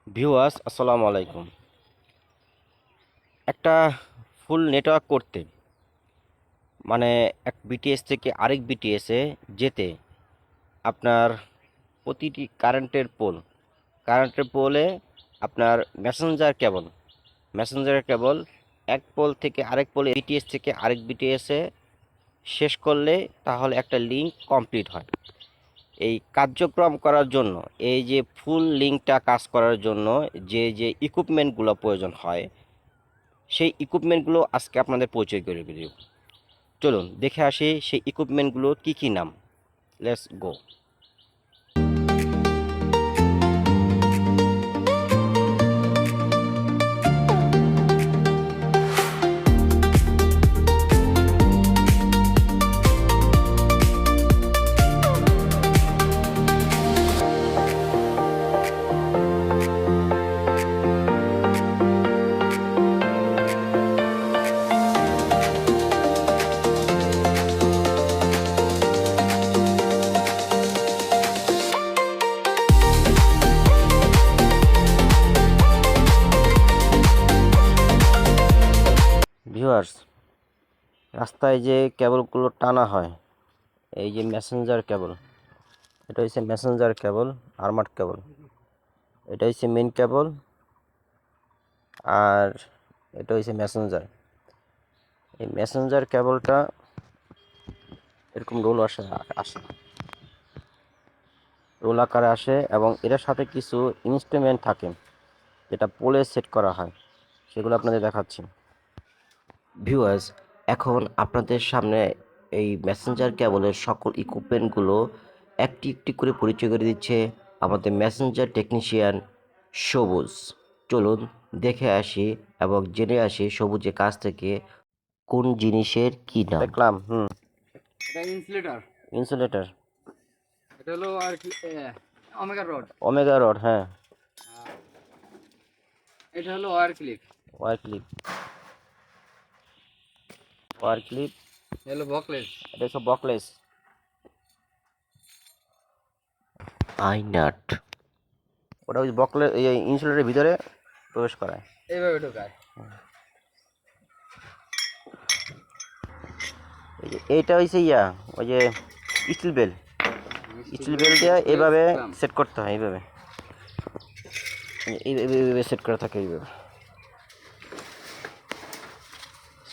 Viewers আসসালামু আলাইকুম। একটা ফুল নেটওয়ার্ক করতে মানে এক বিটিএস থেকে আরেক বিটিএসে যেতে আপনার প্রতিটি কারেন্টের পোলে আপনার মেসেঞ্জার কেবল এক পোল থেকে আরেক পোলে বিটিএস থেকে আরেক বিটিএসে শেষ করলে তাহলে একটা লিঙ্ক কমপ্লিট হয়। এই কার্যক্রম করার জন্য এই যে ফুল লিঙ্কটা কাজ করার জন্য যে ইকুইপমেন্টগুলো প্রয়োজন হয় সেই ইকুইপমেন্টগুলো আজকে আপনাদের পরিচয় করে দেব। চলুন দেখে আসি সেই ইকুইপমেন্টগুলো কি কি নাম। Let's go. ভিউয়ার্স, রাস্তায় যে কেবলগুলো টানা হয় এই যে মেসেঞ্জার কেবল, এটা হচ্ছে মেসেঞ্জার কেবল, আর্মার্ড কেবল। এটা হচ্ছে মেইন কেবল আর এটা হচ্ছে মেসেঞ্জার। এই মেসেঞ্জার কেবলটা এরকম আসে রোল আকারে আসে এবং এটার সাথে কিছু ইনস্ট্রুমেন্ট থাকে যেটা পোলে সেট করা হয়, সেগুলো আপনাদের দেখাচ্ছি। ভিউয়ার্স, এখন আপনাদের সামনে এই মেসেঞ্জার কেবলের সকল ইকুইপমেন্টগুলো একটি একটি করে পরিচয় করে দিচ্ছে আমাদের মেসেঞ্জার টেকনিশিয়ান সবুজ। চলুন দেখে আসি এবং জেনে আসি সবুজের কাছ থেকে কোন জিনিসের কি নাম। দেখলাম এটা ইনসুলেটর। ইনসুলেটর, এটা হলো আর কি ওমেগা রড। ওমেগা রড, হ্যাঁ। এটা হলো wire clip. Wire clip, wire clip. এটা হলো বকলেস। এটা সব বকলেস। আই নাট, ওটা ওই বকলে এই ইনসুলেটরের ভিতরে প্রবেশ করায়। এইভাবে ঢোকায়। এইটা হয়েছে ওই যে স্টিল বেল দিয়ে এইভাবে সেট করতে হয়, এইভাবে এইভাবে সেট করা থাকে, এইভাবে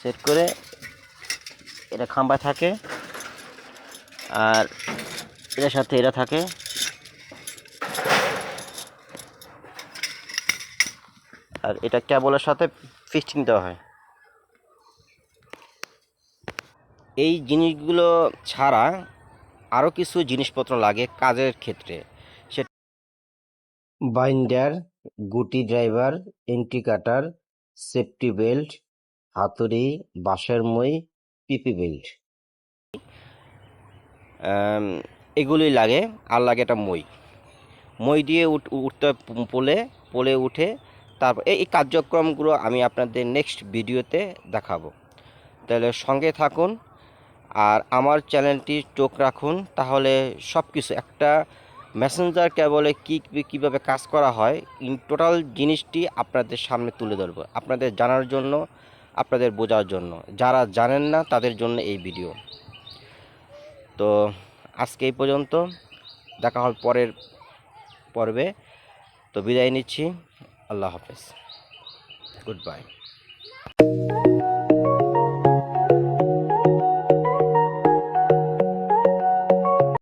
সেট করে এটা খাম্বায় থাকে আর এটার সাথে এটা থাকে। আর এটা কেবলের সাথে ফিক্সিং দেওয়া হয়। এই জিনিসগুলো ছাড়া আরও কিছু জিনিসপত্র লাগে কাজের ক্ষেত্রে, সে বাইন্ডার, গুটি ড্রাইভার, এন্ট্রি কাটার, সেফটি বেল্ট, হাতুড়ি, বাঁশের মই, পিপি বেল্ট, এগুলোই লাগে। আর লাগে একটা মই দিয়ে উঠতে পোলে পোলে উঠে তারপর এই কার্যক্রমগুলো আমি আপনাদের নেক্সট ভিডিওতে দেখাবো। তাহলে সঙ্গে থাকুন আর আমার চ্যানেলটি চোখ রাখুন, তাহলে সব কিছু একটা মেসেঞ্জার কেবলে কীভাবে কাজ করা হয় ইন টোটাল জিনিসটি আপনাদের সামনে তুলে ধরবো, আপনাদের জানার জন্য, আপনাদের বোঝার জন্য। যারা জানেন না তাদের জন্য এই ভিডিও। তো আজকে এই পর্যন্ত, দেখা হবে পরের পর্বে। তো বিদায় নিচ্ছি, আল্লাহ হাফেজ, গুড বাই।